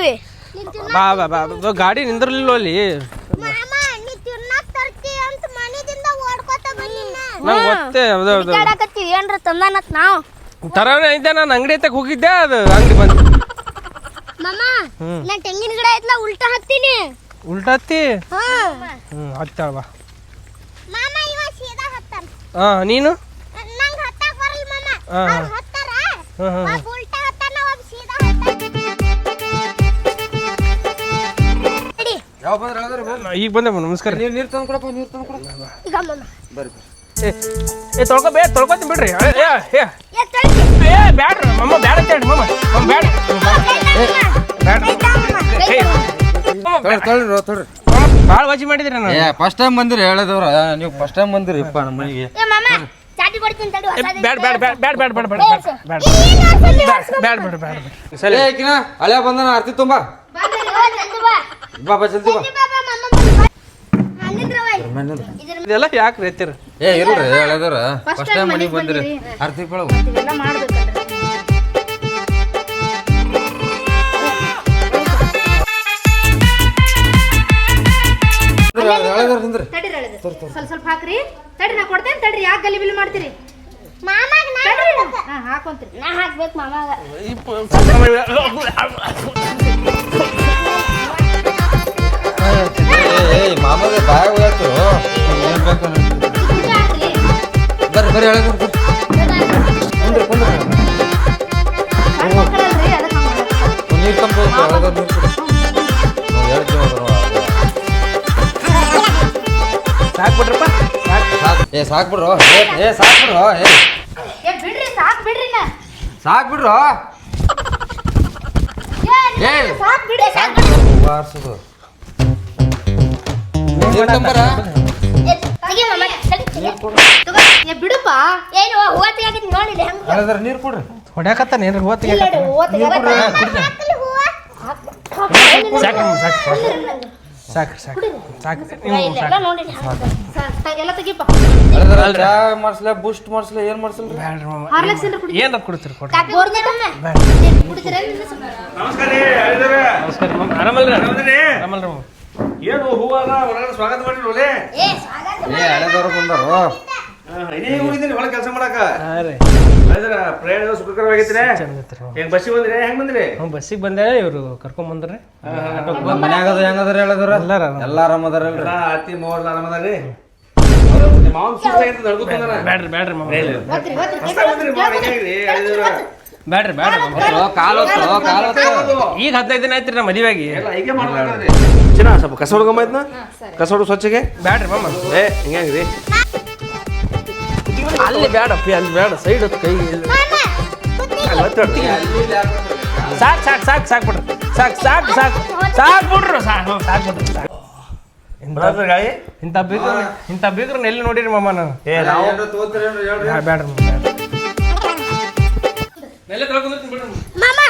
ಬರ್ತೀವಿ. ಬಾ ಬಾ ಬಾ ಗಾಡಿ ನಿಂದ್ರಲಿಲ್ಲ ಅಲ್ಲಿ. ನಂಗೆ ಗೊತ್ತೇ ಏನ್ರ ತಂದಾನತ್ ನಾವು ತರನೇ ಐತೆ. ನಾನು ಅಂಗಡಿ ಐತಕ್ ಹೋಗಿದ್ದೆ, ಅದು ಅಂಗಡಿ ಬಂದು ನಾ ತೆಂಗಿನ ಗಿಡ ಐತ್ಲಾ ಉಲ್ಟಾ ಹತ್ತೀನಿ. ಉಲ್ಟಾ ಹತ್ತಿ? ಹತ್ತಾಳ ಬಾ. ನೀನು ಈಗ ಬಂದೆ. ನಮಸ್ಕಾರ. ನೀರು ತಂದು ಕೊಡಪ್ಪ, ನೀರು ತಂದು ಕೊಡ. ಬರ್ರಿ ತೊಳ್ಕೊತೀನಿ ಬಿಡ್ರಿ. ಬ್ಯಾಡ್ರಿ ಮಮ್ಮ, ಬ್ಯಾಡ ಅಂತ ಹೇಳಿ ಮಮ್ಮ. ಬ್ಯಾಡ ತೊಳ್ರಿ. ಭಾಳ ವಜಿ ಮಾಡಿದ್ರಿ. ನಾನು ಫಸ್ಟ್ ಟೈಮ್ ಬಂದಿರಿ ಹೇಳದವ್ರ, ನೀವು ಫಸ್ಟ್ ಟೈಮ್ ಬಂದಿರಿಪ್ಪ ನಮ್ಮ ಮನೆಗೆ. ಹಳೆ ಬಂದನ ಆರ್ತಿ ತುಂಬಾ ಬಾಬಾ ಜಲ್ದಿ ಬಾ. ಇದೆಲ್ಲ ಯಾಕ್ರಿ ಎತ್ತೀರ? ಇಲ್ರಿ ಹೇಳದವ್ರ ಫಸ್ಟ್ ಟೈಮ್ ಮನೆಗೆ ಬಂದಿರಿ ಆರ್ತಿ ಕೊಳವು. ಸ್ವಲ್ಪ ಹಾಕ್ರಿ. ತಡ್ರಿ ನಾ ಕೊಡ್ತೇನೆ. ತಡ್ರಿ ಯಾಕೆ ಗಲಿಬಿಲಿ ಮಾಡ್ತೀರಿ? ಹಾಕೊಂತ್ರಿ. ನಾ ಹಾಕ್ಬೇಕು ಮಾಮಾಗ. ಮಾಮೂಲಿ ಬಾಯ ಹೋಯ್ತು. ಏನ್ ಬೇಕು ಬರ್ರಿ ಬರ್ರಿ ಹೇಳದ್ರಿ. ನೀರು ತಂಬ ಸಾಕ್ಬಿಟ್ರಪ್ಪ. ಸಾಕ್ ಬಿಡ್ರು. ಸಾಕ್ ಬಿಡ್ರು. ಬಿಡ್ರಿ, ಸಾಕ್ ಬಿಡ್ರಿ. ಸಾಕ್ ಬಿಡ್ರು. ಬಾರ್ಸುದು ಬಿಡುಪ್ಪ. ಏನು ಹೋತಿಯಾಗಿದ್ ನೋಡಿಲ್ಲ ಹೆಂಗ ನೀರು ಕೊಡ್ರಿ. ಹೊಡ್ಯಾಕತ್ತಾನ ಏನ್ರಿ? ಸಾಕ್ರಿ ಸಾಕ್ರಿ ಸಾಕ್ರಿ. ಎಲ್ಲ ತೆಗಿಪ್ಪ. ಮಾಡ್ಸಲ ಬೂಸ್ಟ್ ಮಾಡ್ಸಲ ಏನ್ ಮಾಡ್ಸಲ್ರಿ? ಏನಾರ ಕುಡಿತೀರಿ ಕೊಡ್ರಿ. ನಮಸ್ಕಾರ ಮಮ್ಮ. ಆರಾಮಲ್ರಿ? ಆರಾಮಲ್ರಿ ಮಮ್ಮ. ಏನು ಹೂವಲ್ಲ ಹೊರಗಡೆ ಸ್ವಾಗತ ಮಾಡಿರೋಲೆ? ಹಳೆದವ್ರು ಬಂದರು. ಇನ್ನೇ ಹೋಗಿದ್ದೀನಿ ಹೊಳ ಕೆಲಸ ಮಾಡಾಕ. ರೀ ಪ್ರಯಾಣ ಸುಖಕರವಾಗೈತ್ರಿ. ಹೆಂಗ್ ಬಸ್ಸಿಗೆ ಬಂದ್ರಿ? ಹೆಂಗ್ ಬಂದ್ರಿ? ಬಸ್ಸಿಗೆ ಬಂದೆ, ಇವರು ಕರ್ಕೊಂಡ್ ಬಂದ್ರಿ. ಮನ್ಯಾಗದ ಹೆಂಗದಾರ ಹೇಳದವ್ರ? ಎಲ್ಲ ಆರಾಮದಾರಲ್ರಿ? ಅತ್ತಿ ಮೋರ್ ಆರಾಮದಾರಿ. ಮಾವನ್ ಸುಸ್ತಾಗೈತೆ ನಡ್ಕೊತ ಬಂದಾನ. ಬ್ಯಾಡ್ರಿ ಬ್ಯಾಡ್ರಿ ಮಮ್ಮ. ಬ್ಯಾಡ್ರಿ ಬ್ಯಾಡ್ರಿ ಕಾಲು ಈಗ 15 ದಿನ ಆಯ್ತ್ರಿ ನಾ ಮದುವೆಯಾಗಿ. ಹೀಗೆ ಮಾಡ್ಬೇಕಾದ್ರಿ. ಚಿನ್ನ ಸ್ವಲ್ಪ ಕಸ ಹುಡುಗಮ್ಮ ಐತ್ನ? ಕಸ ಹುಡುಗ ಸ್ವಚ್ಛಗೆ ಬ್ಯಾಡ್ರಿ ಮಮ್ಮ. ಹಿಂಗ್ರಿ ಅಲ್ಲಿ ಬ್ಯಾಡಪ್ಪಿ, ಅಲ್ಲಿ ಬ್ಯಾಡ. ಸೈಡ್ ಹೊತ್ತು ಕೈ ಸಾಕ್ ಸಾಕ್ ಸಾಕ್ ಸಾಕ್ ಬಿಡ್ರಿ. ಸಾಕ್ ಸಾಕ್ ಸಾಕ್ ಸಾಕ್ ಬಿಡ್ರು. ಸಾಕ್ ಬಿಡ್ರಿ. ಇಂಥ ಬೀಗ್ರನ್ನ ಎಲ್ಲಿ ನೋಡಿರಿ ಮಮ್ಮ ನಾನು? ಬ್ಯಾಡ್ರಿ ಮಾಮ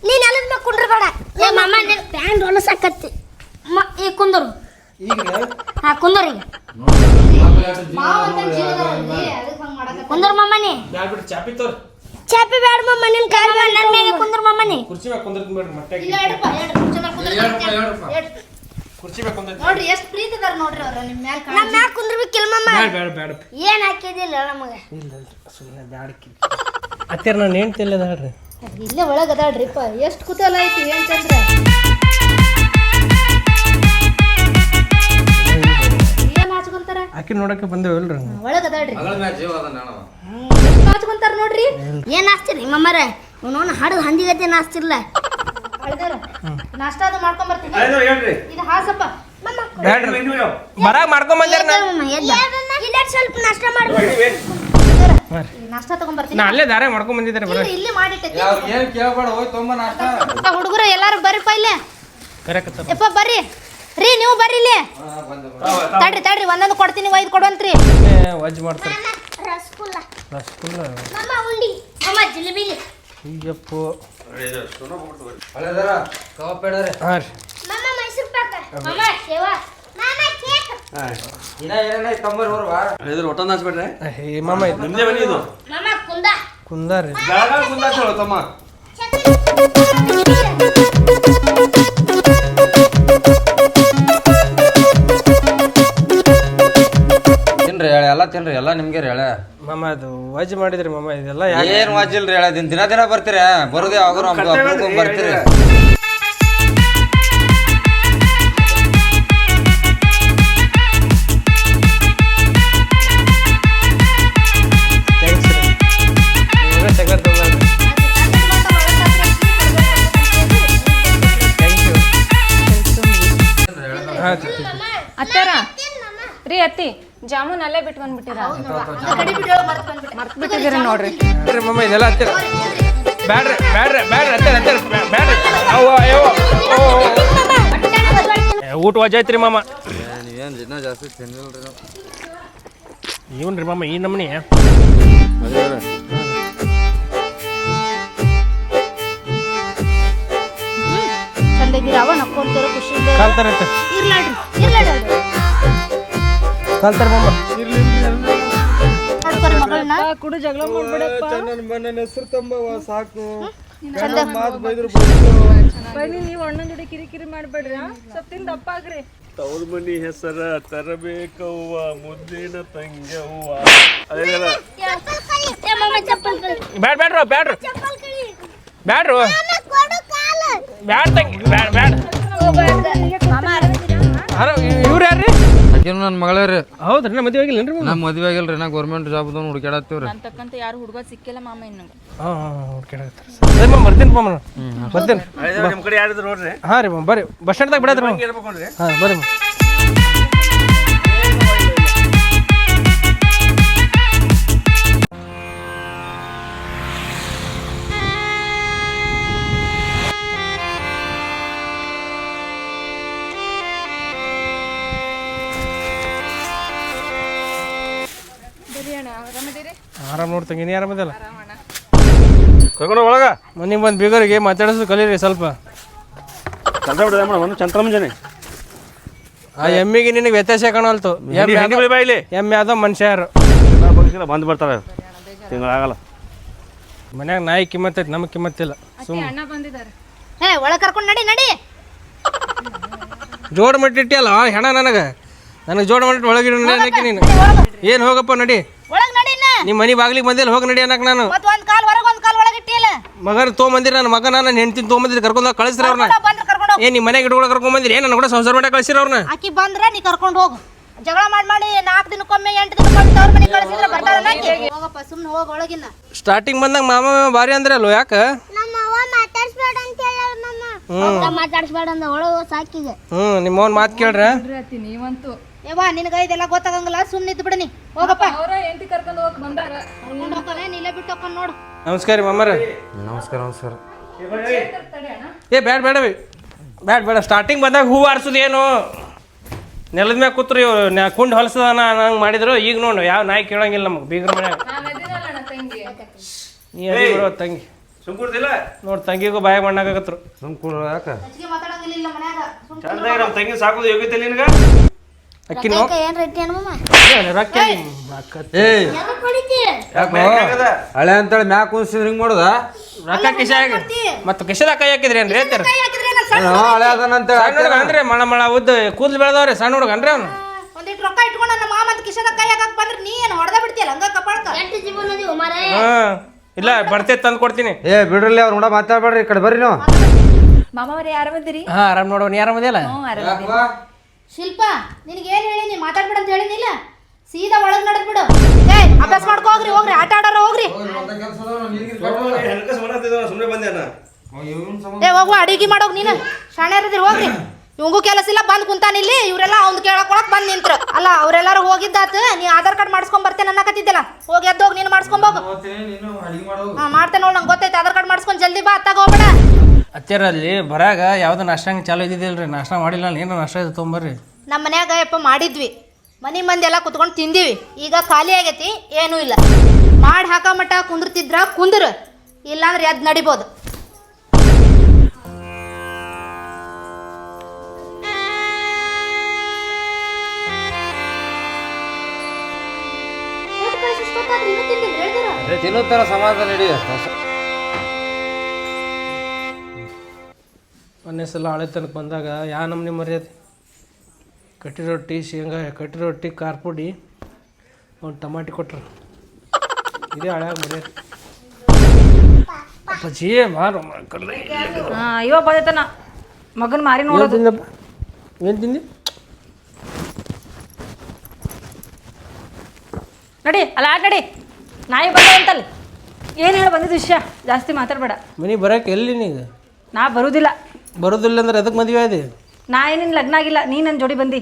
ನೀನ್ ಎಲ್ಲದ ಮ್ಯಾಗ ಕುಂಡ್ರಬೇಡ. ಏ ಮಾಮ ನಿನ್ ಪ್ಯಾಂಟ್ ಹೊಲಸಾಕತ್ತಿ. ಈ ಕುಂದರು. ಕುಂದರ್ ಈಗ ಕುಂದರ್ ಮಮ್ಮನಿ. ಚಾಪಿ ಬ್ಯಾಡ ಮಮ್ಮ. ನಿನ್ ಕಾಲ್ ನನ್ನ ಮ್ಯಾಗ ಕುಂದರ್ ಮಮ್ಮನಿ. ಕುರ್ಚಿ ಮ್ಯಾಗ ಕುಂದ್ರತೀನಿ ಬಿಡ್ರಿ. ಮತ್ತೆ ಕುರ್ಚಿ ಮ್ಯಾಗ ಕುಂದ್ರತೀನಿ ನೋಡ್ರಿ ಎಷ್ಟು ಪ್ರೀತಿ ಅದಾರ ನೋಡ್ರಿ ಅವ್ರ ನಿಮ್ಮ ಮ್ಯಾಲ. ನಮ್ಮ ಮ್ಯಾಗ ಕುಂದ್ರಬೇಕಿಲ್ಲ ಮಮ್ಮ. ಬ್ಯಾಡ ಬ್ಯಾಡ. ಏನ್ ಹಾಕಿದಿಲ್ಲ ನಮಗೆ? ಇಲ್ಲ ಸುಮ್ಮನೆ ಬ್ಯಾಡಕ್ಕಿ. ಅತ್ಯಾರ ನಾನು ಹೆಣ್ತಿಲ್ಲ ಅದಾಳ್ರಿ. ಇಲ್ಲೇ ಒಳಗ ಅದಾಳ್ರಿಪ್ಪ. ಎಷ್ಟು ಕುತೂಹಲ ಐತಿ ಏನ್ ಚಂದ್ರ. ಏನ್ ಹಾಚ್ಕೊಂತಾರ? ಆಕಿ ನೋಡಕ್ಕೆ ಬಂದೇವಲ್ರಿ. ಒಳಗ ಅದಾಳ್ರಿ. ಹಾಚ್ಕೊಂತಾರ ನೋಡ್ರಿ. ಏನ್ ಹಾಸ್ತಿರಿ ಮಮ್ಮರ? ಅವನವನ್ನ ಹಡದ್ ಹಂದಿಗತ್ತೆ ನಾಸ್ತಿರ್ಲ. ನಾಷ್ಟ ಅದು ಮಾಡ್ಕೊಂಡ್ ಬರ್ತೀನಿ. ಹೇಳ್ರಿ ಇದು ಹಾಸಪ್ಪ. ಬ್ಯಾಡ್ರಿ ಬರಾಗ ಮಾಡ್ಕೊಂಡ್ ಬಂದ್ಯಾರ. ಸ್ವಲ್ಪ ನಾಷ್ಟ ಮಾಡ್ಬೇಕು. ನಾಷ್ಟ ತಗೊಂಡ್ ಬರ್ತೀನಿ. ನಾ ಅಲ್ಲೇ ದಾರ ಮಾಡ್ಕೊಂಡ್ ಬಂದಿದ್ದಾರೆ. ಬರ ಇಲ್ಲಿ ಮಾಡಿಟ್ಟೈತಿ. ಏನ್ ಕೇಳ್ಬೇಡ, ಹೋಯ್ ತೊಂಬ ನಾಷ್ಟ. ಹುಡುಗರು ಎಲ್ಲಾರು ಬರ್ರಿಪ್ಪ ಇಲ್ಲೇ. ಕರೆಕತ್ತ ಯಪ್ಪ ಬರ್ರಿ. ರೀ ನೀವು ಬರ್ರಿ ಇಲ್ಲಿ. ತಡ್ರಿ ಒಂದೊಂದು ಕೊಡ್ತೀನಿ, ಒಯ್ದು ಕೊಡುವಂತ್ರಿ. ವಜ್ ಮಾಡ್ತಾರೆ. ರಸಗುಲ್ಲ ರಸಗುಲ್ಲ ಮಮ್ಮ ಉಂಡಿ ಮಮ್ಮ ಜಿಲೇಬಿ. ಅಯ್ಯಪ್ಪೋ ಹಳೆದರ ಕವಾಪೇಡರೆ. ಹಾಂ ರೀ ಮಮ್ಮ ಮೈಸೂರು ಪಾಕ. ಮಮ್ಮ ಸೇವಾ. ಮಮ್ಮ ಕೇಕ್. ಇನ್ನ ಏನೇನ ತಂಬರ್ ಹೊರವಾ ಹೇಳಿದ್ರು ಒಟ್ಟ ನಾಚ್ಬೇಡ್ರೆ. ಏ ಮಾಮ ಇದು ನಿಮ್ದೇ ಬನ್ನಿ. ಇದು ಮಮ್ಮ ಕುಂದ ಕುಂದಾರಿ. ಬೆಳಗಾವಿ ಕುಂದಾಚೋಳು ತಮ್ಮ. ತಿನ್ರಿ ಹೇಳ ಎಲ್ಲ ತಿನ್ರಿ ಎಲ್ಲ ನಿಮ್ಗೆ ಹೇಳ ಮಾಮ ಅದು ವಜ್ ಮಾಡಿದ್ರಿ ಮಾಮ ಇದೆಲ್ಲ ಏನ್ ವಾಜಿಲ್ರಿ ಹೇಳ ದಿನ ದಿನ ಬರ್ತೀರ ಬರೋದೇ ಅವ್ರು ಬರ್ತೀರಿ ಅತ್ತಾರ ರೀ ಅತ್ತಿ ಜಾಮೂನ್ ಅಲ್ಲೇ ಬಿಟ್ಟು ಬಂದ್ಬಿಟ್ಟಿರ ಮರ್ತ್ ಬಿಟ್ಟಿದ್ದೀರಿ ನೋಡ್ರಿ ಮಮ್ಮ ಇದೆಲ್ಲ ಹತ್ತಿರ ಬ್ಯಾಡ್ರಿ ಬ್ಯಾಡ್ರಿ ಬ್ಯಾಡ್ರಿ ಹತ್ತಿರ ಹತ್ತಿರ ಬ್ಯಾಡ್ರಿ ಅವ್ವ ಅಯ್ಯೋ ಊಟ ವಜ್ ಐತ್ರಿ ಮಾಮ ನೀವೇನು ದಿನ ಜಾಸ್ತಿ ತಿನ್ನಿಲ್ರಿ ಇವನ್ರಿ ಮಾಮ ಈ ನಮ್ನಿ ಚಂದಾಗಿರಾವ ನಕ್ಕೊಂತಾರ ಖುಷಿಯಿಂದ ಕಲ್ತಾರಂತೆ ಇರ್ಲಾಡ್ರಿ ಇರ್ಲಾಡ್ರಿ ಕಲ್ತಾರ ಮಾಮ ನೋಡ್ಕೊರಿ ಮಗಳನ್ನ ಕುಡು ಜಗಳ ಮಾಡ್ಬಿಡಪ್ಪ ಬನ್ನಿ ನೀವು ಅಣ್ಣನ ಜೋಡಿ ಕಿರಿಕಿರಿ ಮಾಡ್ಬೇಡ್ರಿ ಸ್ವಲ್ಪ ತಿಂದು ದಪ್ಪ ಆಗ್ರಿ ತವ್ರ ಮನಿ ಹೆಸರ ತರಬೇಕವ್ವ ಮುದ್ದಿನ ತಂಗ್ಯವ್ವ ಬ್ಯಾಡ್ ಬ್ಯಾಡ್ರು ಬ್ಯಾಡ್ರು ಬ್ಯಾಡ್ರು ಬ್ಯಾಡ್ ತಂಗಿ ಬ್ಯಾಡ್ ಬ್ಯಾಡ್ ಇವ್ರು ಯಾರ್ರಿ ಆಕಿನ ನನ್ನ ಮಗಳೇ ರೀ ಹೌದ್ರಿ ನಾ ಮದುವೆ ಆಗಿಲ್ಲೇನ್ರಿ ನಾ ಮದುವೆ ಆಗಿಲ್ರಿ ನಾ ಗೌರ್ಮೆಂಟ್ ಜಾಬ್ದವ್ನು ಹುಡುಕ್ಯಾಡತ್ತೀವ್ರಿ ನನ್ ತಕ್ಕಂತ ಯಾರು ಹುಡುಗ ಸಿಕ್ಕಿಲ್ಲ ಮಾಮ ಇನ್ನು ಹಾಂ ಹುಡ್ಕಾಡತ್ತಾರೆ ಮಾಮ ಬರ್ತೀನಿ ಮಾಮ ಬರ್ತೀನಿ ನಿಮ್ಮ ಕಡೆ ಯಾರಿದ್ರು ನೋಡ್ರಿ ಹಾಂ ರೀ ಮಾಮ ಬರ್ರಿ ಬಸ್ ಸ್ಟ್ಯಾಂಡ್ದಾಗ ಬಿಡದ್ರಿ ಮಾಮ ಇರ್ಬೇಕನ್ರಿ ಹಾಂ ಬರ್ರಿ ಮಾಮ ಆರಾಮ್ ನೋಡ್ತಂಗೆ ನೀ ಆರಾಮದಲ್ಲ ಕರ್ಕೊಂಡು ಒಳಗ ಮನೆಗೆ ಬಂದು ಬೀಗರಿಗೆ ಮಾತಾಡಿಸೋದು ಕಲೀರಿ ಸ್ವಲ್ಪ ಕೆಲಸ ಬಿಡೋದ ಒಂದು ಚಂದ್ರ ಮುಂಜಾನೆ ಆ ಎಮ್ಮಿಗೆ ನಿನಗೆ ವ್ಯತ್ಯಾಸ ಕಾಣಲ್ತು ಹೆಂಡಿ ಬಾ ಇಲ್ಲಿ ಎಮ್ಮೆ ಯಾವ್ದೋ ಮನುಷ್ಯ ಯಾರು ಬಗ್ಸಿಲ್ಲ ಬಂದು ಬರ್ತಾರೆ ತಿಂಗಳಾಗಲ್ಲ ಮನ್ಯಾಗ ನಾಯಿ ಕಿಮ್ಮತ್ತೈತಿ ನಮಗೆ ಕಿಮ್ಮತ್ತಿಲ್ಲ ಸುಮ್ಮನೆ ಅಣ್ಣ ಬಂದಿದ್ದಾರೆ ಹೇ ಒಳಗ್ ಕರ್ಕೊಂಡ್ ನಡಿ ನಡಿ ಜೋಡ್ ಮಟ್ಟಿಟ್ಟಿಯಲ್ಲ ಹೆಣ ನನಗೆ ಜೋಡ್ ಮಾಡಿಟ್ಟು ಒಳಗಿಡ ನಡಿ ನೀನು ಏನು ಹೋಗಪ್ಪ ನಡಿ ಒಳಗ್ ನಡಿ ನಿಮ್ಮ ಮನೆ ಬಾಗಿಲಿಗೆ ಬಂದಿಲ್ಲ ಹೋಗಿ ನಡಿ ಅನ್ನಕ್ಕೆ ನಾನು ಮತ್ ಒಂದ್ ಕಾಲ್ ಹೊರಗ್ ಒಂದ್ ಕಾಲ್ ಒಳಗ್ ಇಟ್ಟಿಯಲ್ಲ ಮಗನ ತೊಗೊಂಬಂದಿರಿ ನನ್ನ ಮಗನ ನನ್ನ ಹೆಂಡ್ತಿನ ತೊಗೊಂಬಂದಿರಿ ಕರ್ಕೊಂಡು ಕಳಿಸ್ರಿ ಅವ್ರನ್ನ ಬಂದ್ರ ಕರ್ಕೊಂಡು ಹೋಗ್ ಏನ್ ನಿಮ್ಮ ಮನೆಗೆ ಇಟ್ಕೊಳಕ್ ಕರ್ಕೊಂಬಂದಿರಿ ಏನು ನನ್ನ ಕೂಡ ಸಂಸಾರ ಮಾಡಕ್ಕೆ ಕಳಿಸಿರ ಅವ್ರನ್ನ ಆಕಿ ಬಂದ್ರ ನೀ ಕರ್ಕೊಂಡು ಹೋಗು ಜಗಳ ಮಾಡಿ 4 ದಿನಕ್ಕೊಮ್ಮೆ 8 ದಿನಕ್ಕೊಮ್ಮೆ ಅವ್ರ ಮನೆಗೆ ಕಳಿಸಿದ್ರೆ ಬರ್ತಾಳ ಹೋಗಪ್ಪ ಸುಮ್ನೆ ಹೋಗ ಒಳಗಿನ್ನ ಸ್ಟಾರ್ಟಿಂಗ್ ಬಂದಾಗ ಮಾಮ ಬಾರಿ ಅಂದ್ರೆ ಅಲ್ವ ಯಾಕೆ ಮಾತಾಡ್ಸ್ಬೇಡ ಅಂದ ಒಳಗ ಸಾಕಿಗೆ ನಿಮ್ಮವನ್ ಮಾತು ಕೇಳ್ರ ನೀವಂತೂ ಯವ್ವ ನಿನಗ ಇದೆಲ್ಲ ಗೊತ್ತಾಗಂಗಿಲ್ಲ ಸುಮ್ನೆ ಇದ್ದು ಬಿಡ ನೀ ಹೋಗಪ್ಪ ಅವ್ರ ಎಂಟಿ ಕರ್ಕೊಂಡು ಹೋಗಕ್ ಬಂದಾರ ಕರ್ಕೊಂಡು ಹೋಗ್ತಾನೆ ನೀಲೇ ಬಿಟ್ಟು ಹೋಗ್ಕೊಂಡು ನೋಡು ನಮಸ್ಕಾರ ರೀ ಮಾಮರ ನಮಸ್ಕಾರ ನಮಸ್ಕಾರ ಏ ಬೇಡ ಬೇಡ ಬೇಡ ಸ್ಟಾರ್ಟಿಂಗ್ ಬಂದಾಗ ಹೂವು ಆರಿಸೋದು ಏನು ನೆಲದ ಮ್ಯಾಗ ಕೂತ್ರಿ ಕುಂಡ್ ಹೊಲಸದ ನಂಗೆ ಮಾಡಿದ್ರು ಈಗ ನೋಡು ಯಾವ ನಾಯಿ ಕೇಳಂಗಿಲ್ಲ ನಮಗೆ ಬೀಗ್ರ ಮನ್ಯಾಗ ನೀ ಅದಿ ಬರೋ ತಂಗಿ ಸುಮ್ಕೂಡ್ದಿಲ್ಲ ನೋಡಿ ತಂಗಿಗೂ ಬಾಯ ಮಣ್ಣಾಗತ್ರು ಸುಮ್ಕೂಡ ಯಾಕೆ ಹೆಚ್ಚಿಗೆ ಮಾತಾಡಂಗಿಲ್ಲ ಮನ್ಯಾಗ ಚಂದಾಗಿ ನಮ್ಮ ತಂಗಿ ಸಾಕೋದು ಯೋಗ್ಯತೆ ನಿನಗ ಅಕ್ಕಿ ನೋ ಏನ್ ರೆಡ್ಡಿ ಅಣ್ಣ ರೊಕ್ಕ ಏಯ್ ಹಳೆ ಅಂತೇಳಿ ಮ್ಯಾಕ್ ಕುಂಸಿದ್ರೆ ಹಿಂಗ್ ಮಾಡೋದ ರೊಕ್ಕ ಕಿಶಾಗ ಮತ್ತು ಕಿಶದಾಗ ಕೈ ಹಾಕಿದ್ರಿ ಏನ್ರಿ ಹೇಳ್ತಾರ ಹಳೆ ಅದನ್ನಂತೇಳಿ ಸಣ್ಣ ಹುಡುಗ ಅನ್ರಿ ಮಳ ಮಳ ಉದ್ದ ಕೂದ್ಲು ಬೆಳೆದವ್ರಿ ಸಣ್ಣ ಹುಡುಗ ಅನ್ರಿ ಅವ್ನು ಒಂದಿಟ್ಟು ರೊಕ್ಕ ಇಟ್ಕೊಂಡು ನನ್ನ ಮಾಮ ಅಂತ ಕಿಶದ ಕೈ ಹಾಕಕ್ ಬಂದ್ರೆ ನೀ ಏನು ಹೊಡೆದ ಬಿಡ್ತೀಯಲ್ಲ ಹಂಗ ಕಪಾಳಕ ಎಂಟು ಜೀವನ ಅದೀವಿ ಮಾರೇ ಹಾಂ ಇಲ್ಲ ಬರ್ತೈತೆ ತಂದು ಕೊಡ್ತೀನಿ ಏ ಬಿಡ್ರಲಿ ಅವ್ರು ನೋಡ ಮಾತಾಡ್ಬೇಡ್ರಿ ಈ ಕಡೆ ಬರ್ರಿ ನೀವು ಮಾಮ ಅವ್ರೆ ಆರಾಮದಿರಿ ಹಾಂ ಆರಾಮ್ ನೋಡೋ ನೀ ಆರಾಮದಿಯಲ್ಲ ಶಿಲ್ಪ ನಿನಗೆ ಏನು ಹೇಳಿ ನೀ ಮಾತಾಡ್ಬಿಡ ಅಂತ ಹೇಳಿನಿಲ್ಲ ಸೀದಾ ಒಳಗ್ ನಡೆದ್ ಬಿಡು ಏ ಅಭ್ಯಾಸ ಮಾಡ್ಕೊ ಹೋಗ್ರಿ ಆಟ ಆಡೋರ ಹೋಗ್ರಿ ಸುಮ್ಮನೆ ಬಂದೆ ಏ ಹೋಗು ಅಡಿಗೆ ಮಾಡೋಗ್ ನೀನು ಶಾಣ್ಯಾರದಿರಿ ಹೋಗ್ರಿ ಇವಂಗೂ ಕೆಲಸ ಇಲ್ಲ ಬಂದ್ ಕುಂತಾನಿಲ್ಲಿ ಇವರೆಲ್ಲ ಅವ್ನ್ ಕೇಳಕೊಳಕ್ ಬಂದ್ ನಿಂತ್ರ ಅಲ್ಲ ಅವರೆಲ್ಲರೂ ಹೋಗಿದ್ದಾತ ನೀ ಆಧಾರ್ ಕಾರ್ಡ್ ಮಾಡ್ಸ್ಕೊಂಡ್ ಬರ್ತೇನೆ ಅನ್ನಕತ್ತಿದ್ದಲ್ಲ ಹೋಗಿ ಎದ್ದೋಗಿ ನೀನು ಮಾಡ್ಸ್ಕೊಂಬೋಗು ಹಾ ಮಾಡ್ತೇನೆ ನೋಡಿ ನಂಗೆ ಗೊತ್ತೈತೆ ಆಧಾರ್ ಕಾರ್ಡ್ ಮಾಡ್ಸ್ಕೊಂಡ್ ಜಲ್ದಿ ಬಾ ಅತ್ತಾಗ ಹೋಗ್ಬೇಡ ಹತ್ತಿರಲ್ಲಿ ಬರಾಗ ಯಾವ್ದು ನಾಷ್ಟ ಚಾಲು ಇದ್ದಿದ್ದಿಲ್ರಿ ನಾಷ್ಟ ಮಾಡಿಲ್ಲ ಏನು ನಾಷ್ಟ ಇದು ತೊಗೊಂಬರ್ರಿ ನಮ್ಮ ಮನ್ಯಾಗ ಯಪ್ಪ ಮಾಡಿದ್ವಿ ಮನೆ ಮಂದಿ ಎಲ್ಲ ಕುತ್ಕೊಂಡು ತಿಂದಿವಿ ಈಗ ಖಾಲಿ ಆಗೈತಿ ಏನೂ ಇಲ್ಲ ಮಾಡಿ ಹಾಕ ಮಟ್ಟ ಕುಂದಿರ್ತಿದ್ರ ಕುಂದ್ರ ಇಲ್ಲಾಂದ್ರೆ ಎದ್ದು ನಡಿಬೋದು ತಿನ್ನುತ್ತಾರ ಸಮಾಧಾನ ನಡಿ ಮೊನ್ನೆ ಸಲ ಹಳೆ ತನಕ ಬಂದಾಗ ಯಾವ ನಮ್ನಿ ಮರ್ಯಾದೆ ಕಟ್ಟಿ ರೊಟ್ಟಿ ಶೇಂಗಾ ಕಟ್ಟಿ ರೊಟ್ಟಿ ಖಾರ ಪುಡಿ ಒಂದು ಟಮಾಟಿ ಕೊಟ್ರು ಇದೇ ಹಳ್ಯಾಗ ಮರ್ಯಾದೆ ಅಪ್ಪಾಜಿ ಮಾರು ಇವಾಗ ಬಂದೈತನ ಮಗನ್ ಮಾರಿ ನೋಡೋದು ಏನು ತಿಂದಿ ನಡಿ ಅಲ್ಲ ಆಟ ನಡಿ ನಾಯಿ ಬಂದ ಅಂತಲ್ಲ ಏನು ಹೇಳಿ ಬಂದಿದ್ದು ವಿಷಯ ಜಾಸ್ತಿ ಮಾತಾಡಬೇಡ ಮನೆ ಬರೋಕೆ ಎಲ್ಲಿ ನೀಗ ನಾ ಬರುದಿಲ್ಲ ಬರೋದಿಲ್ಲ ಅಂದ್ರೆ ಅದಕ್ಕೆ ಮದುವೆ ಆದೆ ನಾ ಏನಿನ್ ಲಗ್ನ ಆಗಿಲ್ಲ ನೀ ನನ್ನ ಜೋಡಿ ಬಂದಿ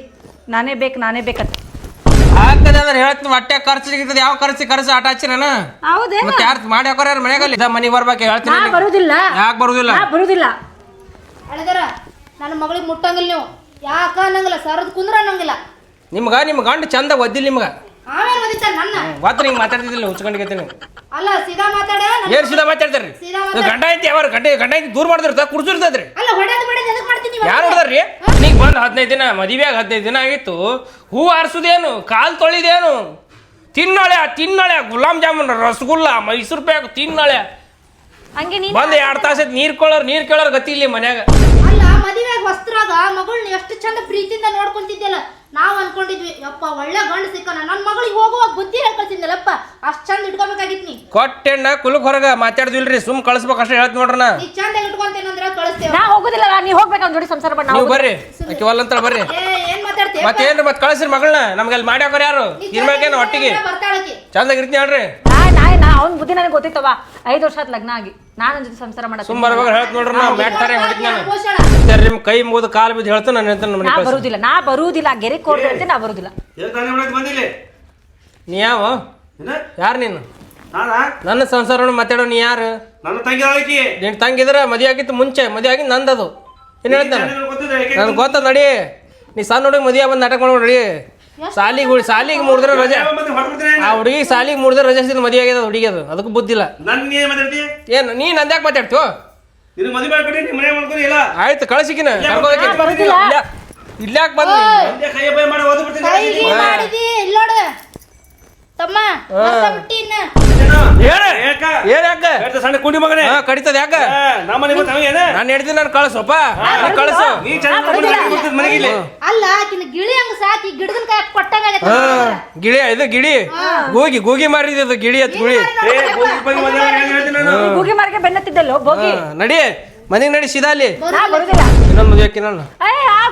ನಾನೇ ಬೇಕಂತ ಆಗ್ತದೆ ಅಂದ್ರೆ ಹೇಳ್ತೀನಿ ಹೊಟ್ಟೆ ಖರ್ಚು ಯಾವ ಖರ್ಚು ಆಟ ಹಚ್ಚಿ ನಾನು ಹೌದೇ ಮತ್ತೆ ಯಾರು ಮಾಡಿ ಹಾಕೋರ ಯಾರು ಮನೆಯಾಗಲ್ಲ ಇದ ಮನೆಗೆ ಬರ್ಬೇಕು ಹೇಳ್ತೀನಿ ನಾ ಬರುದಿಲ್ಲ ಯಾಕೆ ಬರುದಿಲ್ಲ ಬರುದಿಲ್ಲ ಅಳದರ ನನ್ನ ಮಗಳಿಗೆ ಮುಟ್ಟಂಗಿಲ್ಲ ನೀವು ಯಾಕ ಅನ್ನಂಗಿಲ್ಲ ಸರದ್ ಕುಂದ್ರ ಅನ್ನಂಗಿಲ್ಲ ನಿಮ್ಮ ಗಂಡು ಚಂದ ಒದ್ದಿಲ್ಲ ನಿಮ್ಗೆ ಆಮೇಲೆ ಓದಿತ್ತ ನನ್ನ ಗೊತ್ತ ಹಿಂಗೆ ಮಾತಾಡ್ತಿದ್ದಿಲ್ಲ ಹುಚ್ಕೊಂಡಿಗೆತೀನಿ ಅಲ್ಲ ಸೀದಾ ಮಾತಾಡ ಏನು ಸೀದಾ ಮಾತಾಡ್ತಾರ್ರಿ ಗಂಡ ಐತಿ ಅವ್ರ ಗಂಡ ಐತಿ ದೂರ ಮಾಡಿದಿರ್ತ ಕುಡ್ಸಿರ್ತದ್ರಿ ಅಲ್ಲ ಹೊಡೆದು ಎದಕ್ ಮಾಡ್ತೀನಿ ಯಾರು ಹೊಡೆದ್ರಿ ನೀಗ ಬಂದು 15 ದಿನ ಮದುವೆಯಾಗ 15 ದಿನ ಆಗಿತ್ತು ಹೂ ಆರಿಸೋದೇನು ಕಾಲು ತೊಳಿದೇನು ತಿನ್ನಳೆ ಗುಲಾಬ್ ಜಾಮೂನ್ ರಸಗುಲ್ಲ ಮೈಸೂರು ಪ್ಯಾಕ್ ತಿನ್ನಳೆ ಹಂಗೆ ನೀ ಬಂದು 2 ತಾಸು ನೀರು ಕೇಳೋರ್ ಗತಿ ಇಲ್ಲಿ ಮನ್ಯಾಗ ಅಲ್ಲ ಮದುವೆಯಾಗ ವಸ್ತ್ರಾಗ ಮಗಳನ್ನ ಎಷ್ಟು ಚಂದ ಪ್ರೀತಿಯಿಂದ ನೋಡ್ಕೊಂತಿದ್ಯಲ್ಲ ನಾವ್ ಅನ್ಕೊಂಡಿದ್ವಿ ಯಪ್ಪ ಒಳ್ಳೆ ಗಂಡ ಸಿಕ್ಕನ ನನ್ನ ಮಗಳಿಗೆ ಹೋಗುವಾಗ ಬುದ್ಧಿ ಹೇಳ್ಕೊಳ್ತಿದ್ದಲ್ಲಪ್ಪ ಅಷ್ಟ್ ಚಂದ ಇಟ್ಕೋಬೇಕಾಗಿತ್ ನೀ ಕೊಟ್ಟೆಣ್ಣ ಕುಲಕ್ ಹೊರಗ ಮಾತಾಡ್ದಿಲ್ರಿ ಸುಮ್ ಕಳಿಸ್ಬೇಕು ಅಷ್ಟೇ ಹೇಳ್ತ ನೋಡ್ರಣ ನೀ ಚಂದ ಇಟ್ಕೊಂತೇನಂದ್ರ ಕಳಿಸ್ತೇವ ನಾ ಹೋಗುದಿಲ್ಲ ನೀ ಹೋಗ್ಬೇಕು ಅವ್ನ ಜೋಡಿ ಸಂಸಾರ ಮಾಡ ನೀವು ಬರ್ರಿ ಆಕೆ ಒಲ್ಲಂತ ಬರ್ರಿ ಏನ್ ಮಾತಾಡ್ತೇವ ಮತ್ತೇನ್ರಿ ಮತ್ತೆ ಕಳಿಸ್ರಿ ಮಗಳನ್ನ ನಮ್ಗೆ ಅಲ್ಲಿ ಮಾಡಿ ಹಾಕೋರು ಯಾರು ಇರ್ಬೇಕೇನು ಒಟ್ಟಿಗೆ ಬರ್ತಾಳಕಿ ಚಂದಾಗಿರ್ತೀನಿ ಹೇಳ್ರಿ ನಾ ಅವ್ನ ಬುದ್ಧಿ ನನಗೆ ಗೊತ್ತಿತ್ತವ 5 ವರ್ಷ ಆತ್ ಲಗ್ನ ಆಗಿ ನಾನು ಜೊತೆ ಸಂಸಾರ ಮಾಡ ಸುಮ್ ಬರ್ಬೇಕು ಹೇಳ್ತ ನೋಡ್ರಿ ನಾ ಮ್ಯಾಟ್ಟಾರೆ ಹೊಡಿತೀನಿ ನಾನು ಪೋಷಣ ನಿಮ್ ಕೈ ಮುಗಿದು ಕಾಲು ಬಿದ್ದು ಹೇಳ್ತಾನೆ ನಾನು ಹೇಳ್ತಾನೆ ನಾ ಮನೆ ಬರುದಿಲ್ಲ ಗೆರೆ ಕೊಡ್ತೇನೆ ನಾ ಬರುದಿಲ್ಲ ನೀ ಯಾವ ಯಾರು ನೀನು ನಾನಾ ನನ್ನ ಸಂಸಾರ ಮಾತಾಡೋ ನೀ ಯಾರು ನನ್ನ ತಂಗಿ ಆಳಕಿ ನಿನ್ ತಂಗಿದ್ರ ಮದುವೆ ಆಗಿತ್ತು ಮುಂಚೆ ಮದುವೆ ಆಗಿ ನಂದದು ಏನ್ ಹೇಳ್ತಾನೆ ನನ್ಗೆ ಗೊತ್ತ ನಡಿ ನೀ ಸಣ್ಣ ಹುಡುಗ ಮದುವೆ ಬಂದು ನಾಟಕ ಮಾಡ್ಬಿಡ್ರಿ ಸಾಲಿಗೆ ಮೂಡಿದ್ರೆ ರಜೆ ಆ ಹುಡುಗಿ ಸಾಲಿಗೆ ಮೂಡಿದ್ರೆ ರಜೆ ಸಿದ ಮದುವೆ ಆಗ್ಯದ ಹುಡುಗಿ ಅದು ಅದಕ್ಕೆ ಬುದ್ಧಿಲ್ಲ ನನ್ಗೆ ಏನ್ ಮಾತಾಡ್ತಿ ಏನು ನೀ ನಂದ್ಯಾಕೆ ಮಾತಾಡ್ತು ನಿನಗೆ ಮದುವೆ ಮಾಡ್ಕೊಡಿ ನಿಮ್ಮ ಮನೆ ಮಾಡ್ಕೊಡಿ ಇಲ್ಲ ಆಯ್ತು ಕಳಿಸಿಕಿನ ಇಲ್ಲಾಕ್ ಬಂದ್ ಒಂದೇ ಕೈಯ ಬೈ ಮಾಡಿ ಓದಿ ಬಿಡ್ತೀನಿ ಕೈಗೆ ಮಾಡಿದಿ ಇಲ್ಲೋಡ ತಮ್ಮ ಮರ್ತ ಬಿಟ್ಟಿನ ಯಾಕ ಸಣ್ಣ ಕುಂಡಿ ಮಗನೇ ಕಡಿತದ ಯಾಕ ನಮ್ಮ ಮನೆ ಮತ್ತೆ ಅವೇನ ನಾನು ಹೇಳ್ತೀನಿ ನಾನು ಕಳ್ಸಪ್ಪ ಕಳ್ಸು ನೀ ಚೆನ್ನಾಗಿ ಮನೆಗೆ ಇಲ್ಲಿ ಅಲ್ಲ ಆಕಿನ ಗಿಳಿ ಹಂಗ ಸಾಕಿ ಗಿಡದನ್ ಕೈ ಕೊಟ್ಟಂಗ ಗಿಳಿ ಇದು ಗಿಳಿ ಗೂಗಿ ಮಾರಿದ ಗಿಳಿ ಅತ್ ಗುಳಿ ಏ ಗೋಗಿ ಬಗ್ಗೆ ಬಂದ ಹೇಳ್ತೀನಿ ನಾನು ಗೂಗಿ ಮಾರ್ಗೆ ಬೆನ್ನತ್ತಿದ್ದಲ್ಲೋ ಬೋಗಿ ನಡಿ ಮನೆಗೆ ನಡಿ ಸೀದಾ ಅಲ್ಲಿ ನಾ ಬರುದಿಲ್ಲ ಇನ್ನೊಂದು ಮದುವೆ ಹಾಕಿ ನಾನು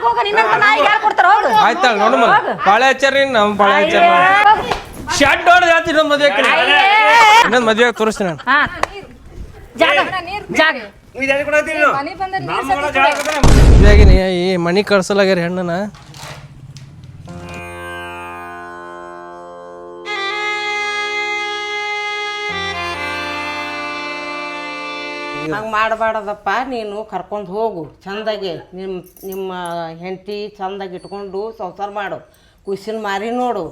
ಹೋಗ ನಿನ್ನ ನಾಯಿಗೆ ಯಾರು ಕೊಡ್ತಾರ ಹೋಗು ಆಯ್ತಾಳ ನೋಡು ಬಾಳೆ ಹಚ್ಚಾರಿ ನಮ್ಮ ಬಾಳೆ ಹಚ್ಚಾರ ಶರ್ಟ್ ಹೊಡೆದು ಹೇಳ್ತೀನಿ ಇನ್ನೊಂದು ಮದುವೆ ಹಾಕಿ ಇನ್ನೊಂದು ಮದುವೆ ತೋರಿಸ್ತೀನಿ ನಾನು ಹಾ ಜಾಗ ನೀ ಜಾಗ ಕೊಡತ್ತೀನಿ ನಮ್ಮ ಮಗಳ ಜಾಗ ಕೊಡ್ತಾನೆ ಮದುವೆಯಾಗಿನಿ ಈ ಮನೆ ಕಳ್ಸಲಾಗ್ಯಾರ ಹೆಣ್ಣನ ಹಂಗೆ ಮಾಡಬಾರ್ದಪ್ಪ ನೀನು ಕರ್ಕೊಂಡು ಹೋಗು ಚಂದಾಗಿ ನಿಮ್ಮ ಹೆಂಡತಿ ಚಂದಾಗಿ ಇಟ್ಕೊಂಡು ಸಂಸಾರ ಮಾಡು ಖುಷಿನ ಮಾರಿ ನೋಡು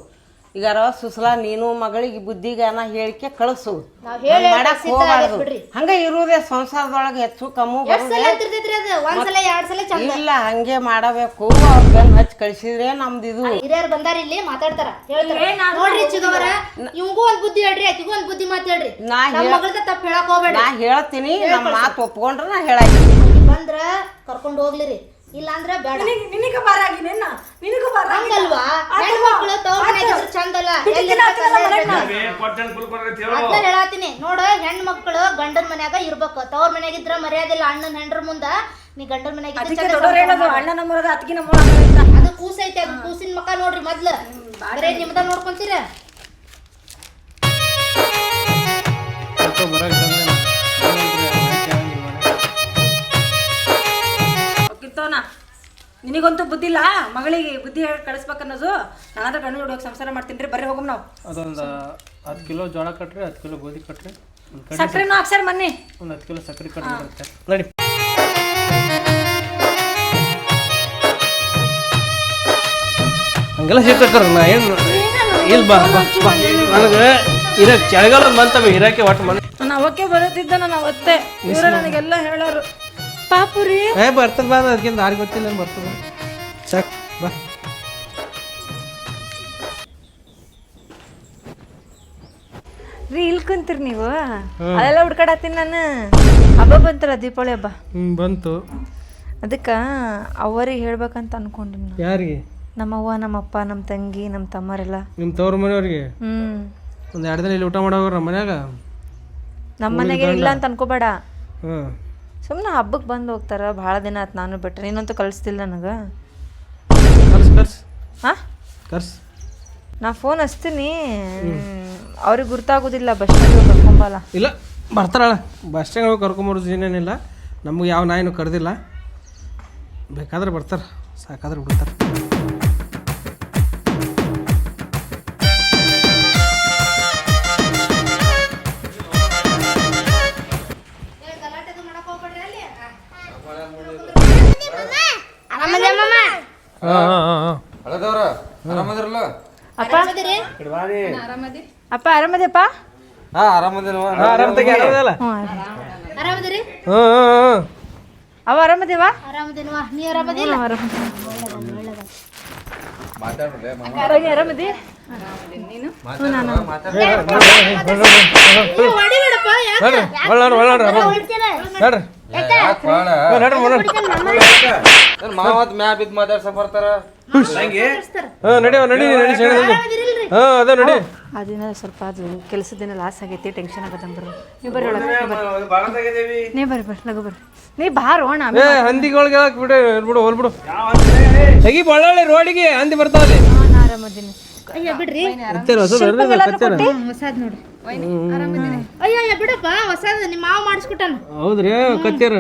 ಈಗಾರ ಸುಸ್ಲಾ ನೀನು ಮಗಳಿಗೆ ಬುದ್ಧಿಗಾನ ಹೇಳಿಕೆ ಕಳಿಸು ಮಾಡಕ್ ಹೋಗ್ಬಾರ್ದು ಹಂಗ ಇರುವುದೇ ಸಂಸಾರದೊಳಗೆ ಹೆಚ್ಚು ಕಮ್ಮು ಒಂದ್ಸಲ ಎರಡ್ ಸಲ ಚಂದ ಇಲ್ಲ ಹಂಗೆ ಮಾಡಬೇಕು ಅವ್ರ ಬೆನ್ ಹಚ್ಚಿ ಕಳಿಸಿದ್ರೆ ನಮ್ದು ಇದು ಹಿರಿಯರು ಬಂದಾರ ಇಲ್ಲಿ ಮಾತಾಡ್ತಾರ ಹೇಳ್ತಾರ ನೋಡ್ರಿ ಚಿಗವರ ಇವಂಗೂ ಒಂದ್ ಬುದ್ಧಿ ಹೇಳ್ರಿ ಆಕಿಗೂ ಒಂದ್ ಬುದ್ಧಿ ಮಾತು ಹೇಳ್ರಿ ನಮ್ಮ ಮಗಳದ ತಪ್ಪ ಹೇಳಕ್ ಹೋಗ್ಬೇಡ ನಾ ಹೇಳ್ತೀನಿ ನಮ್ಮ ಮಾತು ಒಪ್ಕೊಂಡ್ರೆ ನಾ ಹೇಳಾಕಿ ಬಂದ್ರ ಕರ್ಕೊಂಡ್ ಹೋಗ್ಲಿರಿ ಇಲ್ಲ ಅಂದ್ರ ಬೇಡ ಹಂಗಲ್ವಾ ಹೆಣ್ಮಕ್ಳು ತವ್ರ ಮನೆಗೆ ಚಂದಲ್ಲ ಅದ್ನ ಹೇಳಾತೀನಿ ನೋಡ ಹೆಣ್ಮಕ್ಳು ಗಂಡನ ಮನ್ಯಾಗ ಇರ್ಬೇಕು ತವ್ರ ಮನ್ಯಾಗ ಇದ್ರ ಮರ್ಯಾದಿಲ್ಲ ಅಣ್ಣನ ಹೆಂಡ್ರ ಮುಂದ ನೀ ಗಂಡನ ಮನ್ಯಾಗ ಅದು ಕೂಸ ಐತಿ ಅದು ಕೂಸಿನ ಮಕ್ಕ ನೋಡ್ರಿ ಮೊದ್ಲು ಬರೇ ನಿಮ್ದ ನೋಡ್ಕೊಂತೀರ ನಿನಗಂತೂ ಬುದ್ಧಿ ಇಲ್ಲ ಮಗಳಿಗೆ ಬುದ್ಧಿ ಹೇಳಿ ಕಳಿಸ್ಬೇಕನ್ನೋದು ನಾನಾದ್ರೆ ಗಂಡು ಹುಡುಗ ಸಂಸಾರ ಮಾಡ್ತೀನಿ ರೀ ಬರ್ರಿ ಹೋಗಮ್ ನಾವು ಅದೊಂದು 10 ಕಿಲೋ ಜೋಳ ಕಟ್ರಿ 10 ಕಿಲೋ ಗೋಧಿ ಕಟ್ರಿ ಸಕ್ಕರೆನೂ ಹಾಕ್ಸಾರ ಮೊನ್ನೆ ಒಂದು 10 ಕಿಲೋ ಸಕ್ಕರೆ ಕಟ್ಟಿ ಬರುತ್ತೆ ನಡಿ ಹಂಗೆಲ್ಲ ಸಿಗ್ತಕ್ಕಾರ ನಾ ಏನು ಇಲ್ಲ ಬಾ ನನಗೆ ಇರಕ್ಕೆ ಚಳಿಗಾಲ ಬಂತವೆ ಇರಕ್ಕೆ ಒಟ್ಟು ಮನೆ ನಾನು ಅವಕ್ಕೆ ಬರುತ್ತಿದ್ದ ನಾನು ಅವತ್ತೇ ಇವ್ರ ನನಗೆಲ್ಲ ಹೇಳೋರು ಪಾಪುರಿ ಬರ್ತದ ಬಾ ಅದಕ್ಕಿಂತ ಯಾರಿಗೆ ಗೊತ್ತಿಲ್ಲ ಬರ್ತದ ಸಾಕು ಬಾ ರೀ ಇಲ್ಕಂತೀರಿ ನೀವು ಅದೆಲ್ಲ ಹುಡ್ಕಾಡತ್ತೀನಿ ನಾನು ಹಬ್ಬ ಬಂತಲ್ಲ ದೀಪಾವಳಿ ಹಬ್ಬ ಬಂತು ಅದಕ್ಕೆ ಅವರಿಗೆ ಹೇಳ್ಬೇಕಂತ ಅನ್ಕೊಂಡಿನಿ ನಾನು. ಯಾರಿಗೆ? ನಮ್ಮವ್ವ ನಮ್ಮಪ್ಪ ನಮ್ಮ ತಂಗಿ ನಮ್ಮ ತಮ್ಮರೆಲ್ಲ. ನಿಮ್ಮ ತವ್ರ ಮನೆಯವ್ರಿಗೆ ಹ್ಮ್ ಒಂದು 2 ದಿನ ಇಲ್ಲಿ ಊಟ ಮಾಡೋರು ನಮ್ಮ ಮನ್ಯಾಗ. ನಮ್ಮ ಮನೆಗೆ ಇಲ್ಲ ಅಂತ ಅನ್ಕೋಬೇಡ. ಹ್ಞೂ ಸುಮ್ಮನೆ ಹಬ್ಬಕ್ಕೆ ಬಂದು ಹೋಗ್ತಾರ. ಭಾಳ ದಿನ ಆಯ್ತು ನಾನು ಬಿಟ್ಟರೆ. ನೀನಂತೂ ಕಳಿಸ್ತಿಲ್ಲ ನನಗೆ. ಕರ್ಸ್ ಹಾಂ ಕರ್ಸ್ ನಾ ಫೋನ್ ಹಚ್ತೀನಿ. ಅವ್ರಿಗೆ ಗುರ್ತಾಗೋದಿಲ್ಲ. Bus stand ಕರ್ಕೊಂಬಲ್ಲ. ಇಲ್ಲ ಬರ್ತಾರಳ ಬಸ್ ಸ್ಟ್ಯಾಂಡ್ ಹೋಗಿ ಕರ್ಕೊಂಬರೋದು ಏನೇನಿಲ್ಲ. ನಮ್ಗೆ ಯಾವ ನಾಯಿನೂ ಕರೆದಿಲ್ಲ. ಬೇಕಾದ್ರೆ ಬರ್ತಾರೆ, ಸಾಕಾದ್ರೆ ಬಿಡ್ತಾರೆ. ಆರಾಮದೇ ಮಾಮ? ಹಾಂ ಹಾಂ ಹಾಂ ಹಾಂ ಹಳದವ್ರ ಆರಾಮದಿರಲ್ಲ? ಅಪ್ಪ ಅಪ್ಪ ಆರಾಮದೇಪ್ಪ? ಹಾಂ ಆರಾಮದಿಲ್ವ? ಆರಾಮದಾಗಿ ಆರಾಮದಲ್ಲ? ಆರಾಮದಿರಿ? ಹ್ಞೂ ಹ್ಞೂ ಹ್ಞೂ ಅವ ಆರಾಮದೇವಾ? ಆರಾಮದೇನವಾ? ನೀ ಆರಾಮದಿಲ್ಲ? ಮಾತಾಡ್ರಿ ಆರಾಮದಿ? ಹೊಡಿಬೇಡಪ್ಪ, ಯಾಕೆ? ನೋಡ್ರಿ ಒಳ್ಳಾಡ್ರಿ ಹೊಡಿತೀರ? ನೋಡ್ರಿ ಮಾವತ್ ಮ್ಯಾ ಬಿದ್ದು ಮಾತಾಡ್ಸಕ್ ಬರ್ತಾರ. ಹಾಂ ನಡಿ ಹಾಂ ಅದ ನಡಿ. ಅದಿನ ಸ್ವಲ್ಪ ಅದು ಕೆಲಸದಿನ ಲಾಸ್ ಆಗೈತಿ. ಟೆನ್ಷನ್ ಆಗತ್ತಂಬ್ರು. ನೀವು ಬರ್ರಿ ಒಳಗೆ. ನೀ ಬರ್ರಿ ಲಗು ಬರ್ರಿ. ನೀ ಬಾರೋಣ. ಏ ಹಂದಿಗಳಿಗೆ ಬಿಡು ಬಿಡು ಹೋಲ್ಬಿಡು. ತೆಗಿ ಬಳ್ಳಾಳಿ ರೋಡಿಗೆ ಹಂದಿ ಬರ್ತಾವಲ್ಲಿ. ನಾ ಆರಾಮದೀನಿ. ಅಯ್ಯ ಬಿಡ್ರಿ, ಹೊಸಾದ್ ನೋಡ್ರಿ. ಅಯ್ಯ ಬಿಡಪ್ಪ, ಹೊಸದ ನಿಮ್ಮ ಮಾವ ಮಾಡಿಸ್ಕೊಟ್ಟಾನ. ಹೌದ್ರಿ ಕತ್ತೀರ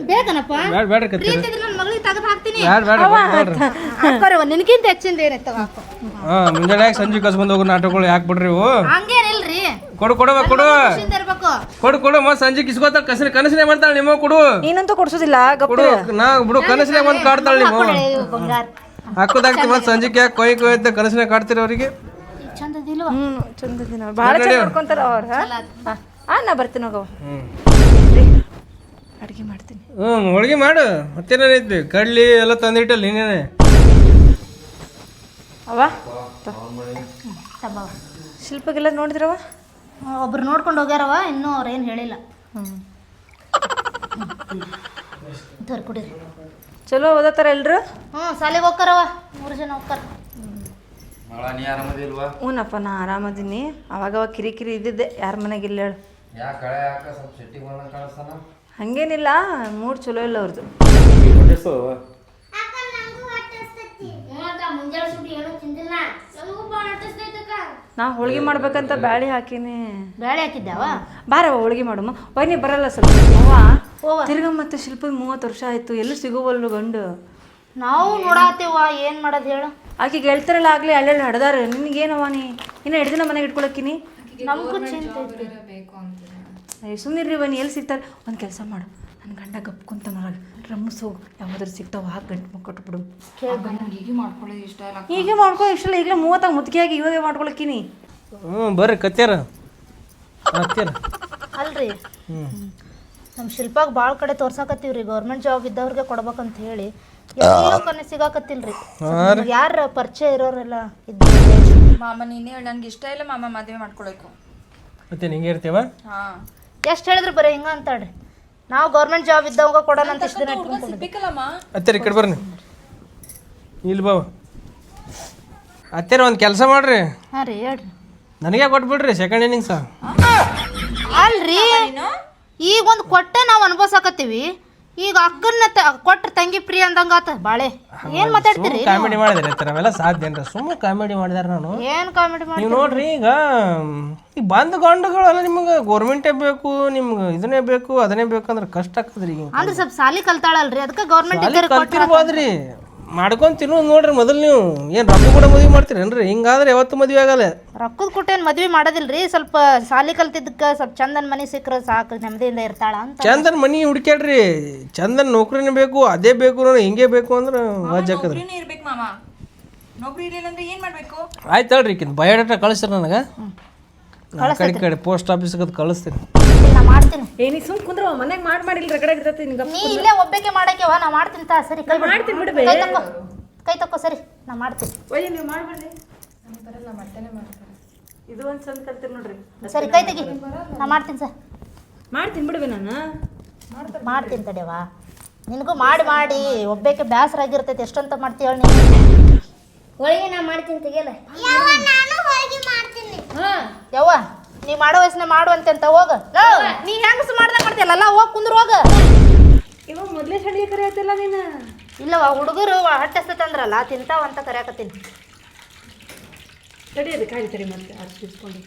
ಬೇಕನಪ್ಪ? ಬ್ಯಾಡ್ರಿ ಕತ್ತೀರ. ನನ್ನ ಮಗಳಿಗೆ ತೆಗೆದು ಹಾಕ್ತೀನಿ. ಬ್ಯಾಡ್ರಿ ನಿನಗಿಂತ ಹೆಚ್ಚಿಂದ ಏನೈತವ? ಹಾಂ ಮುಂಜಾನೆ ಯಾಕೆ ಸಂಜೆ ಕಸ್ಕೊಂಡ್ ಹೋಗೋ ನಾಟಕಗಳು ಯಾಕೆ ಬಿಡ್ರಿ ಇವು? ಹಂಗೇನಿಲ್ರಿ, ಕೊಡು ಇರ್ಬೇಕು. ಕೊಡು ಮತ್ತೆ ಸಂಜೆ ಕಿಸ್ಕೋತಾಳ. ಕನಸಿನೇ ಮಾಡ್ತಾಳೆ ನಿಮ್ಮ ಕೊಡು. ನೀನಂತೂ ಕೊಡ್ಸೋದಿಲ್ಲ. ಕೊಡು ನಾ ಬಿಡು ಕನಸಿನೇ ಬಂದು ಕಾಡ್ತಾಳೆ ನೀವು. ಬಂಗಾರ ಹಾಕೋದಾಗ್ತಿ ಮತ್ತೆ ಸಂಜೆಗೆ ಯಾಕೆ ಕೊಯ್ ಅಂತ ಕನಸಿನೇ ಕಾಡ್ತೀರಿ ಅವರಿಗೆ. ಚಂದದಿಲ್ವಾ? ಚಂದ ದಿನ ಭಾಳ ಚಂದ ನೋಡ್ಕೊಂತಾರ ಅವ್ರ. ನಾ ಬರ್ತೀನಿ ಹೋಗವ. ಅಡುಗೆ ಮಾಡ್ತೀನಿ. ಹೋಳಿಗೆ ಮಾಡು. ಮತ್ತೇನೈತಿ ಕಡ್ಲಿ ಎಲ್ಲ ತಂದಿಟ್ಟಲ್ಲ ನೀನೇನೆ. ಅವ ಶಿಲ್ಪಗೆಲ್ಲ ನೋಡಿದ್ರವ? ಒಬ್ರು ನೋಡ್ಕೊಂಡು ಹೋಗ್ಯಾರವ, ಇನ್ನೂ ಅವ್ರು ಏನು ಹೇಳಿಲ್ಲ. ಕುಡೀರಿ. ಚಲೋ ಓದತ್ತಾರ ಎಲ್ರು? ಶಾಲೆಗೆ ಹೋಗ್ತಾರವ, 3 ಜನ ಹೋಗ್ತಾರ. ನೀ ಆರಾಮದಿಲ್ವಾ? ಹ್ಞೂನಪ್ಪ ನಾ ಆರಾಮದೀನಿ. ಅವಾಗವಾಗ ಕಿರಿಕಿರಿ ಇದ್ದಿದ್ದೆ. ಯಾರ ಮನೆಗೆ ಇಲ್ಲ ಹೇಳು. ಯಾಕೆ ಕಳೆ ಹಾಕ ಸ್ವಲ್ಪ ಶೆಟ್ಟಿ ಬಣ್ಣ ಕಾಣಿಸ್ತಾನ? ಹಂಗೇನಿಲ್ಲ, ಮೂಡ್ ಚಲೋ ಇಲ್ಲ ಅವ್ರದ್ದು. ನಾ ಹೋಳಿಗೆ ಮಾಡ್ಬೇಕಂತ ಬ್ಯಾಳಿ ಹಾಕಿನಿ. ಬೇಳೆ ಹಾಕಿದ್ದಾವ? ಬಾರವ ಹೋಳಿಗೆ ಮಾಡಮ್ಮ. ವೈನಿ ಬರಲ್ಲ ಸ್ವಲ್ಪ. ಅವ್ವ ತಿರ್ಗ ಮತ್ತೆ ಶಿಲ್ಪ 30 ವರ್ಷ ಆಯ್ತು, ಎಲ್ಲೂ ಸಿಗೋವಲ್ಲು ಗಂಡು. ನಾವು ನೋಡಾತೇವ, ಏನ್ ಮಾಡೋದು ಹೇಳು. ಆಕೆ ಗೆಳ್ತಾರಲ್ಲ ಆಗ್ಲಿ ಅಲ್ಲೆಲ್ಲ ಹಡ್ದಾರ. ನಿನಗೇನವ ನೀ ಇನ್ನು 2 ದಿನ ಮನೆಗೆ ಇಟ್ಕೊಳಕ್ಕಿನಿ. ನಮಗೂ ಚಿಂತೆ ಸುಮ್ಮನಿರ್ರಿ ಬನ್ನಿ. ಎಲ್ಲಿ ಸಿಗ್ತಾರೆ? ಒಂದು ಕೆಲಸ ಮಾಡು, ನನ್ನ ಗಂಡ ಗಪ್ ಕುಂತ ಮರಗ ರಮ್ಮಸ್ ಹೋಗು. ಯಾವ್ದಾದ್ರು ಸಿಗ್ತಾವ ಹಾಕಿ ಗಂಟು ಕೊಟ್ಬಿಡು. ಹೀಗೆ ಮಾಡ್ಕೊ. ಇಷ್ಟಲ್ಲ ಈಗಲೇ 30 ಮುದುಕಿಯಾಗಿ ಇವಾಗೆ ಮಾಡ್ಕೊಳಕ್ಕಿನಿ. ಬರ್ರಿ ಕತ್ಯಾರ ಹತ್ಯಾರ. ಅಲ್ರಿ, ನಮ್ಮ ಶಿಲ್ಪಾಗ ಭಾಳ ಕಡೆ ತೋರ್ಸಾಕತ್ತೀವ್ರಿ. ಗೌರ್ಮೆಂಟ್ ಜಾಬ್ ಇದ್ದವ್ರಿಗೆ ಕೊಡ್ಬೇಕಂತ ಹೇಳಿ ಎಲ್ಲೂ ಕಣ್ಣು ಸಿಗಾಕತ್ತಿಲ್ರಿ. ಯಾರ ಪರಿಚಯ ಇರೋರೆಲ್ಲ ಮಾಮ ನೀನೇ ಹೇಳಿ. ನನಗೆ ಇಷ್ಟ ಇಲ್ಲ ಮಾಮ ಮದುವೆ ಮಾಡ್ಕೊಳಕು. ಮತ್ತೆ ಹಿಂಗೆ ಇರ್ತೀವ? ಎಷ್ಟು ಹೇಳಿದ್ರು ಬರೀ ಹಿಂಗ ಅಂತಾಳ್ರಿ. ನಾವು ಗೌರ್ಮೆಂಟ್ ಜಾಬ್ ಇದ್ದವಾಗ ಕೊಡೋಣ ಅಂತ ಇಷ್ಟು ದಿನ ಇಟ್ಕೊಂಡ್ಬಿಟ್ಟಿದ್ವಿ. ಅತ್ತೇರಿ ಈ ಕಡೆ ಬರ್ರಿ. ಇಲ್ಲಿ ಬಾವ ಅತ್ತೇರ ಒಂದು ಕೆಲಸ ಮಾಡ್ರಿ. ಹಾಂ ರೀ ಹೇಳ್ರಿ. ನನಗೆ ಕೊಟ್ಬಿಡ್ರಿ ಸೆಕೆಂಡ್ ಇನ್ನಿಂಗ್ಸ. ಅಲ್ರಿ, ಈಗ ಒಂದು ಕೊಟ್ಟೆ ನಾವು ಅನ್ಭವಿಸಾಕತ್ತೀವಿ. ಈಗ ಅಕ್ಕನ್ನ ಕೊಟ್ರ ತಂಗಿ ಪ್ರಿಯ ಅಂದಂಗಾತ ಬಾಳೆ. ಏನ್ ಮಾತಾಡ್ತೀರಿ? ಕಾಮಿಡಿ ಮಾಡಿದ್ರಿ ಅವೆಲ್ಲ ಸಾಧ್ಯ ಏನ್ರ? ಸುಮ್ಮನೆ ಕಾಮಿಡಿ ಮಾಡಿದಾರ. ನಾನು ಏನ್ ಕಾಮಿಡಿ ಮಾಡಿ ನೀವು ನೋಡ್ರಿ, ಈಗ ಬಂದ್ ಗಂಡುಗಳೆಲ್ಲ ನಿಮ್ಗೆ ಗೌರ್ಮೆಂಟೇ ಬೇಕು, ನಿಮ್ಗೆ ಇದನ್ನೇ ಬೇಕು ಅದನ್ನೇ ಬೇಕಂದ್ರೆ ಕಷ್ಟ ಆಗ್ತದ್ರಿ. ಈಗ ಅಂದ್ರೆ ಸ್ವಲ್ಪ ಸಾಲಿ ಕಲ್ತಾಳಲ್ರಿ, ಅದಕ್ಕೆ ಗೌರ್ಮೆಂಟ್ ಕಲ್ತಿರ್ಬೋದ್ರಿ. ಮಾಡ್ಕೊಂಡ್ ತಿನ್ನೋದು ನೋಡ್ರಿ ಮೊದಲು. ನೀವು ಏನು ರೊಕ್ಕ ಕೂಡ ಮದುವೆ ಮಾಡ್ತೀರೇನ್ರಿ? ಹಿಂಗಾದ್ರೆ ಯಾವತ್ತು ಮದುವೆ ಆಗಲ್ಲ. ರೊಕ್ಕದ ಕೊಟ್ಟೇನು ಮದ್ವೆ ಮಾಡೋದಿಲ್ರಿ. ಸ್ವಲ್ಪ ಸಾಲಿ ಕಲ್ತಿದ್ದಕ್ಕೆ ಸ್ವಲ್ಪ ಚಂದನ್ ಮನಿ ಸಿಕ್ಕರೆ ಸಾಕು, ನೆಮ್ಮದಿಯಿಂದ ಇರ್ತಾಳ ಅಂತ. ಚಂದನ್ ಮನಿ ಹುಡುಕ್ಯಾಡ್ರಿ. ಚಂದನ್ ನೌಕರಿನೇ ಬೇಕು, ಅದೇ ಬೇಕು, ನೋಡಿ ಹಿಂಗೆ ಬೇಕು ಅಂದ್ರೆ ವಾಜ್ ಹಾಕದ್ರಿ. ಆಯ್ತು ಹೇಳ್ರಿ, ಬಯೋಡಾಟಾ ಕಳಿಸ್ರಿ ನನಗೆ. ಕಡೆ ಪೋಸ್ಟ್ ಆಫೀಸ್ಗೆ ಅದು ಕಳಿಸ್ತೀನಿ. ನಾ ಮಾಡ್ತೀನಿ. ಏನಿ ಸುಮ್ ಕುಂದ್ರ ಮನೆಗೆ ಮಾಡಿಲ್ಲ ರಗಡ ಇರ್ತೈತಿ. ನೀ ಇಲ್ಲೇ ಒಬ್ಬಕ್ಕೆ ಮಾಡಕ್ಕೆವ, ನಾ ಮಾಡ್ತೀನಿ ತಾ. ಸರಿ ಕೈ ಮಾಡ್ತೀನಿ ಬಿಡ್ಬೇ. ಕೈ ತಕ್ಕೋ. ಸರಿ ನಾ ಮಾಡ್ತೀನಿ. ನೀವು ಮಾಡ್ಬಿಡ್ರಿ. ಇದು ಒಂದು ಚಂದ ಕಲ್ತೀರಿ ನೋಡ್ರಿ. ಸರಿ ಕೈ ತೆಗಿ, ನಾ ಮಾಡ್ತೀನಿ ಸರ್. ಮಾಡ್ತೀನಿ ಬಿಡ್ಬೇ. ನಾನು ಮಾಡ್ತೀನಿ ತಡೆವಾ. ನಿನಗೂ ಮಾಡಿ ಮಾಡಿ ಒಬ್ಬೇಕೆ ಬೇಸರ ಆಗಿರ್ತೈತಿ ಎಷ್ಟಂತ ಮಾಡ್ತೀಯ ಹೇಳಿ ನೀನು ಹೋಳಿಗೆ ನಾ ಮಾಡ್ತೀನಿ ತೆಗಿಯಲ್ಲ ಯವ್ವ ನೀ ಮಾಡೋ ವಯಸ್ಸಿನ ಮಾಡು ಅಂತ ಹೋಗ ನೀ ಹೆಂಗಸ್ ಮಾಡ್ದಂಗ ಮಾಡ್ತೀಯಲ್ಲ ಹೋಗ್ ಕುಂದ್ರ ಹೋಗ ಇವಾಗ ಮೊದಲೇ ಚಳಿಗೆ ಕರೆ ಆಯ್ತಲ್ಲ ನೀನು ಇಲ್ಲವ ಹುಡುಗರು ಹೊಟ್ಟೆಸ್ತಂದ್ರಲ್ಲ ತಿಂತಾವಂತ ಕರ್ಯಾಕತ್ತೀನಿ ತಡಿ ಅದು ಕಾಯಿ ತಡಿ ಮತ್ತೆ ಆರಿಸ್ಕೊಂಡು